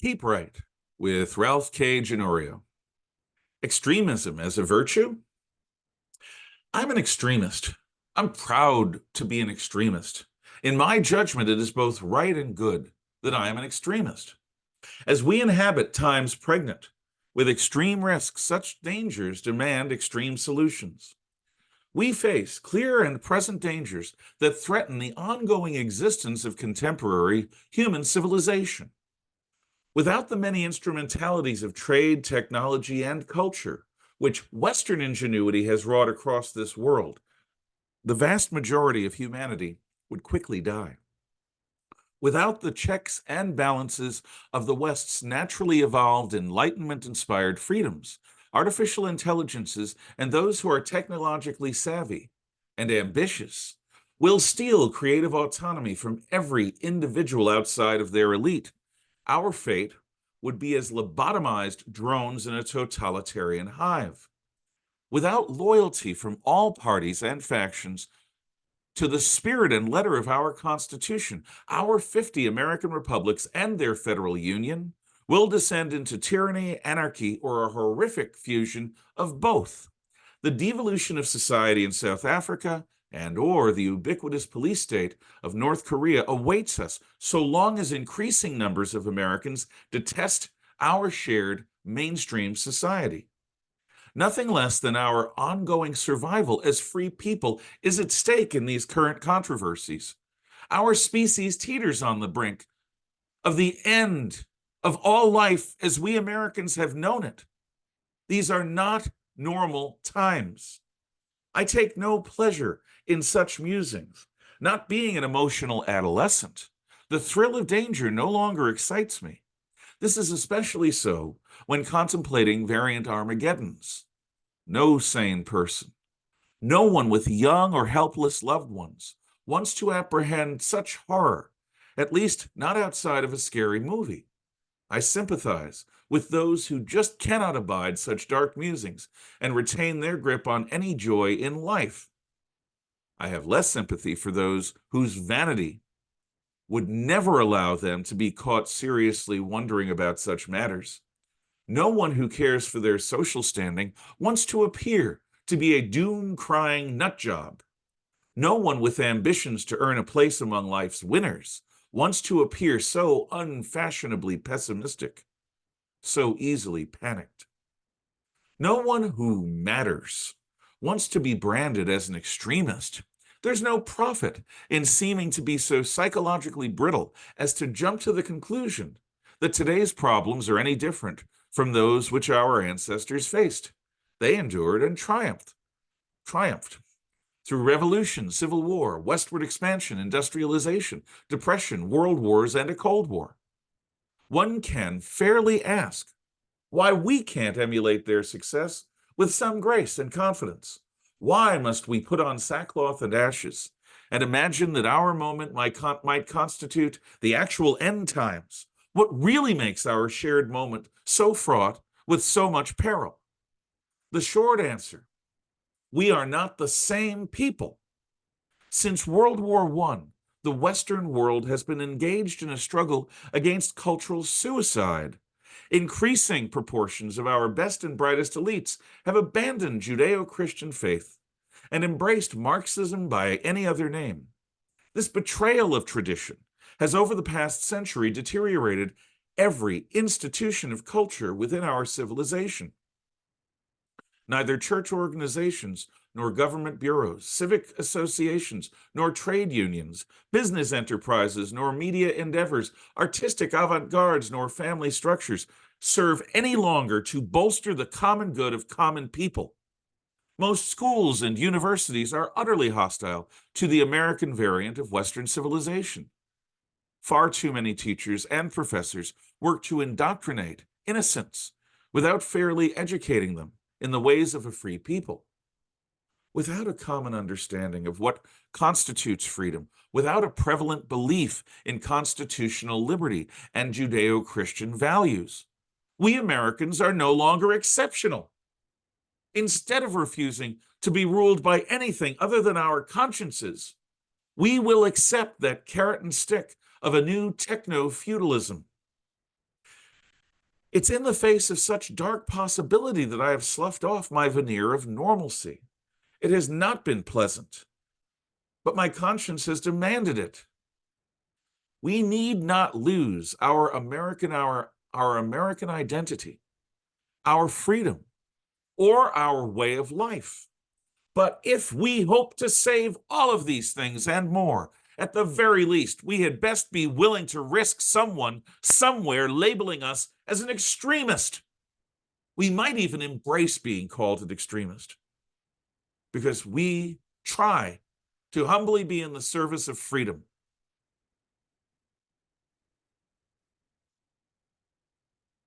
Keep Right with Ralph K. Ginorio. Extremism as a virtue? I'm an extremist. I'm proud to be an extremist. In my judgment, it is both right and good that I am an extremist. As we inhabit times pregnant with extreme risks, such dangers demand extreme solutions. We face clear and present dangers that threaten the ongoing existence of contemporary human civilization. Without the many instrumentalities of trade, technology, and culture, which Western ingenuity has wrought across this world, the vast majority of humanity would quickly die. Without the checks and balances of the West's naturally evolved Enlightenment-inspired freedoms, artificial intelligences, and those who are technologically savvy and ambitious will steal creative autonomy from every individual outside of their elite. Our fate would be as lobotomized drones in a totalitarian hive. Without loyalty from all parties and factions to the spirit and letter of our Constitution, our 50 American republics and their federal union will descend into tyranny, anarchy, or a horrific fusion of both. The devolution of society in South Africa or the ubiquitous police state of North Korea awaits us so long as increasing numbers of Americans detest our shared mainstream society. Nothing less than our ongoing survival as free people is at stake in these current controversies. Our species teeters on the brink of the end of all life as we Americans have known it. These are not normal times. I take no pleasure in such musings. Not being an emotional adolescent, the thrill of danger no longer excites me. This is especially so when contemplating variant Armageddons. No sane person, no one with young or helpless loved ones, wants to apprehend such horror, at least not outside of a scary movie. I sympathize with those who just cannot abide such dark musings and retain their grip on any joy in life. I have less sympathy for those whose vanity would never allow them to be caught seriously wondering about such matters. No one who cares for their social standing wants to appear to be a doom-crying nutjob. No one with ambitions to earn a place among life's winners wants to appear so unfashionably pessimistic, so easily panicked. No one who matters wants to be branded as an extremist. There's no profit in seeming to be so psychologically brittle as to jump to the conclusion that today's problems are any different from those which our ancestors faced. They endured and triumphed through revolution, civil war, westward expansion, industrialization, depression, world wars, and a Cold War. One can fairly ask why we can't emulate their success with some grace and confidence. Why must we put on sackcloth and ashes and imagine that our moment might constitute the actual end times? What really makes our shared moment so fraught with so much peril? The short answer: we are not the same people. Since World War I, the Western world has been engaged in a struggle against cultural suicide. Increasing proportions of our best and brightest elites have abandoned Judeo-Christian faith and embraced Marxism-by-any-other-name. This betrayal of tradition has over the past century deteriorated every institution of culture within our civilization. Neither church organizations, nor government bureaus, civic associations, nor trade unions, business enterprises, nor media endeavors, artistic avant-gardes, nor family structures serve any longer to bolster the common good of common people. Most schools and universities are utterly hostile to the American variant of Western civilization. Far too many teachers and professors work to indoctrinate innocents without fairly educating them in the ways of a free people. Without a common understanding of what constitutes freedom, without a prevalent belief in constitutional liberty and Judeo-Christian values, we Americans are no longer exceptional. Instead of refusing to be ruled by anything other than our consciences, we will accept that carrot and stick of a new techno-feudalism. It's in the face of such dark possibility that I have sloughed off my veneer of normalcy. It has not been pleasant, but my conscience has demanded it. We need not lose our American identity, our freedom, or our way of life. But if we hope to save all of these things and more, at the very least, we had best be willing to risk someone somewhere labeling us as an extremist. We might even embrace being called an extremist because we try to humbly be in the service of freedom